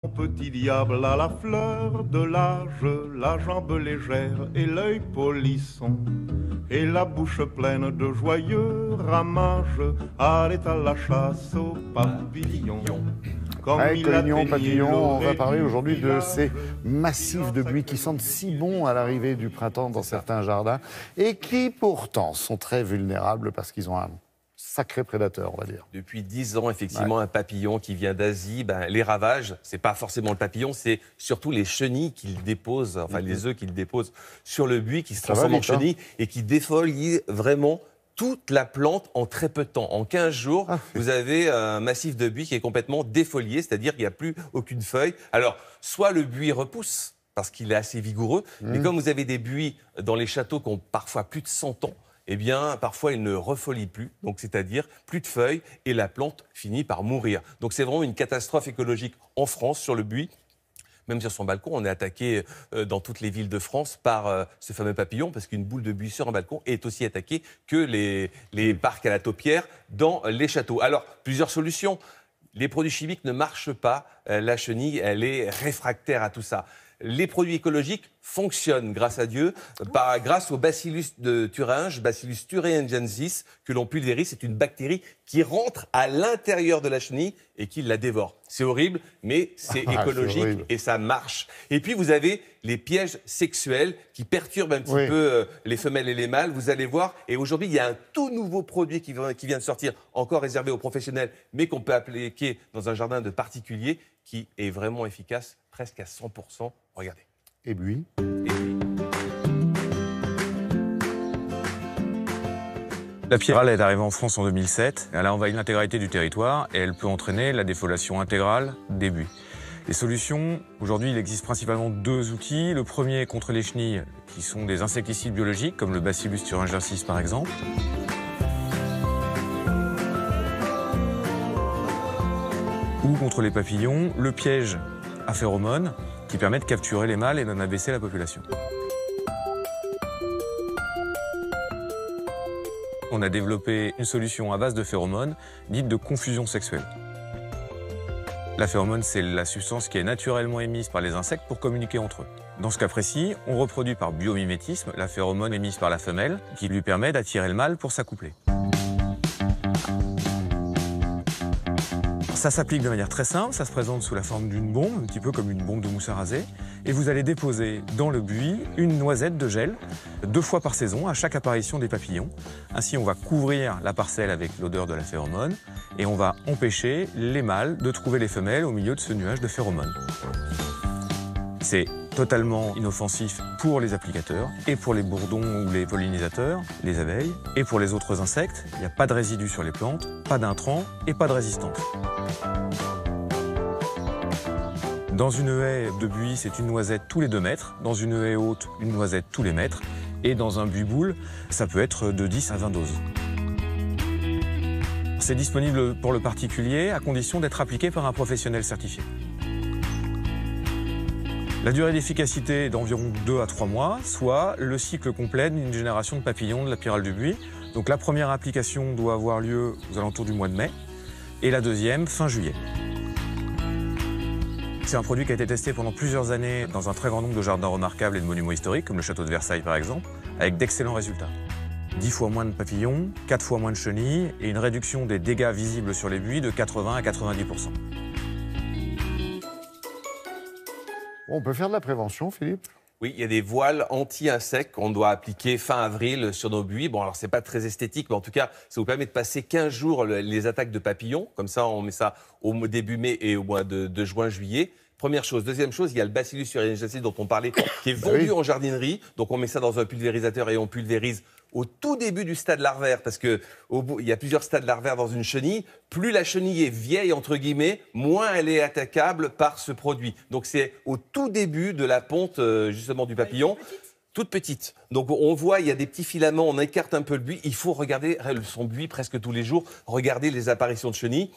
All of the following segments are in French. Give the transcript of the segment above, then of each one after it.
Mon petit diable a la fleur de l'âge, la jambe légère et l'œil polisson, et la bouche pleine de joyeux ramages, allait à la chasse aux papillons. Avec Collignon, Papillon, on va parler aujourd'hui de ces massifs de buis qui sentent si bon à l'arrivée du printemps dans certains jardins et qui pourtant sont très vulnérables parce qu'ils ont un sacré prédateur, on va dire. Depuis 10 ans, effectivement, un papillon qui vient d'Asie, les ravages, c'est pas forcément le papillon, c'est surtout les chenilles qu'il dépose, enfin les œufs qu'il dépose sur le buis, qui se transforment en chenilles et qui défolient vraiment toute la plante en très peu de temps. En 15 jours, vous avez un massif de buis qui est complètement défolié, c'est-à-dire qu'il n'y a plus aucune feuille. Alors, soit le buis repousse, parce qu'il est assez vigoureux, mais comme vous avez des buis dans les châteaux qui ont parfois plus de 100 ans, eh bien, parfois, il ne refolie plus, donc c'est-à-dire plus de feuilles, et la plante finit par mourir. Donc c'est vraiment une catastrophe écologique en France sur le buis. Même sur son balcon, on est attaqué dans toutes les villes de France par ce fameux papillon, parce qu'une boule de buis sur un balcon est aussi attaquée que les parcs à la taupière dans les châteaux. Alors, plusieurs solutions. Les produits chimiques ne marchent pas. La chenille, elle est réfractaire à tout ça. Les produits écologiques fonctionnent, grâce à Dieu, grâce au Bacillus de Thuringe, Bacillus thuringiensis, que l'on pulvérise. C'est une bactérie qui rentre à l'intérieur de la chenille et qui la dévore. C'est horrible, mais c'est écologique et ça marche. Et puis, vous avez les pièges sexuels qui perturbent un petit peu les femelles et les mâles. Vous allez voir. Et aujourd'hui, il y a un tout nouveau produit qui vient de sortir, encore réservé aux professionnels, mais qu'on peut appliquer dans un jardin de particulier, qui est vraiment efficace, presque à 100%. Regardez. Et buis. La pyrale est arrivée en France en 2007. Elle a envahi l'intégralité du territoire et elle peut entraîner la défoliation intégrale des buis. Les solutions, aujourd'hui, il existe principalement deux outils. Le premier contre les chenilles, qui sont des insecticides biologiques, comme le Bacillus thuringiensis par exemple. Ou contre les papillons, le piège à phéromones, qui permet de capturer les mâles et d'en abaisser la population. On a développé une solution à base de phéromones, dite de confusion sexuelle. La phéromone, c'est la substance qui est naturellement émise par les insectes pour communiquer entre eux. Dans ce cas précis, on reproduit par biomimétisme la phéromone émise par la femelle, qui lui permet d'attirer le mâle pour s'accoupler. Ça s'applique de manière très simple, ça se présente sous la forme d'une bombe, un petit peu comme une bombe de mousse à raser. Et vous allez déposer dans le buis une noisette de gel, 2 fois par saison, à chaque apparition des papillons. Ainsi, on va couvrir la parcelle avec l'odeur de la phéromone et on va empêcher les mâles de trouver les femelles au milieu de ce nuage de phéromones. C'est totalement inoffensif pour les applicateurs et pour les bourdons ou les pollinisateurs, les abeilles, et pour les autres insectes. Il n'y a pas de résidus sur les plantes, pas d'intrants et pas de résistance. Dans une haie de buis, c'est une noisette tous les 2 mètres. Dans une haie haute, une noisette tous les mètres. Et dans un buis-boule, ça peut être de 10 à 20 doses. C'est disponible pour le particulier à condition d'être appliqué par un professionnel certifié. La durée d'efficacité est d'environ 2 à 3 mois, soit le cycle complet d'une génération de papillons de la pyrale du buis. Donc la première application doit avoir lieu aux alentours du mois de mai et la deuxième fin juillet. C'est un produit qui a été testé pendant plusieurs années dans un très grand nombre de jardins remarquables et de monuments historiques, comme le château de Versailles par exemple, avec d'excellents résultats. 10 fois moins de papillons, 4 fois moins de chenilles et une réduction des dégâts visibles sur les buis de 80 à 90%. On peut faire de la prévention, Philippe ? Oui, il y a des voiles anti-insectes qu'on doit appliquer fin avril sur nos buis. Bon, alors c'est pas très esthétique, mais en tout cas, ça vous permet de passer 15 jours les attaques de papillons. Comme ça, on met ça au début mai et au mois de juin-juillet. Première chose. Deuxième chose, il y a le Bacillus thuringiensis dont on parlait, qui est vendu en jardinerie. Donc on met ça dans un pulvérisateur et on pulvérise au tout début du stade larvaire, parce que il y a plusieurs stades larvaires dans une chenille. Plus la chenille est vieille, entre guillemets, moins elle est attaquable par ce produit. Donc c'est au tout début de la ponte, justement, du papillon. Toute petite. Donc on voit, il y a des petits filaments, on écarte un peu le buis. Il faut regarder son buis presque tous les jours, regarder les apparitions de chenilles.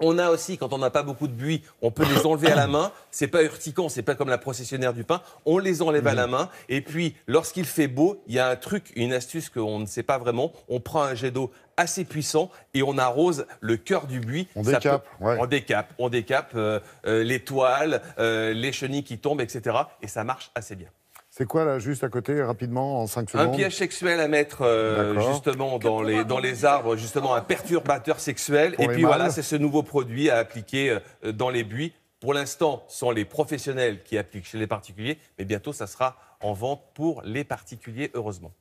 On a aussi, quand on n'a pas beaucoup de buis, on peut les enlever à la main. C'est pas urticant, c'est pas comme la processionnaire du pain. On les enlève à la main. Et puis, lorsqu'il fait beau, il y a un truc, une astuce qu'on ne sait pas vraiment. On prend un jet d'eau assez puissant et on arrose le cœur du buis. On décape, ouais. On décape les toiles, les chenilles qui tombent, etc. Et ça marche assez bien. C'est quoi là, juste à côté, rapidement, en 5 secondes? Un piège sexuel à mettre justement dans les arbres, justement un perturbateur sexuel. Et puis voilà, c'est ce nouveau produit à appliquer dans les buis. Pour l'instant, ce sont les professionnels qui appliquent chez les particuliers, mais bientôt, ça sera en vente pour les particuliers, heureusement.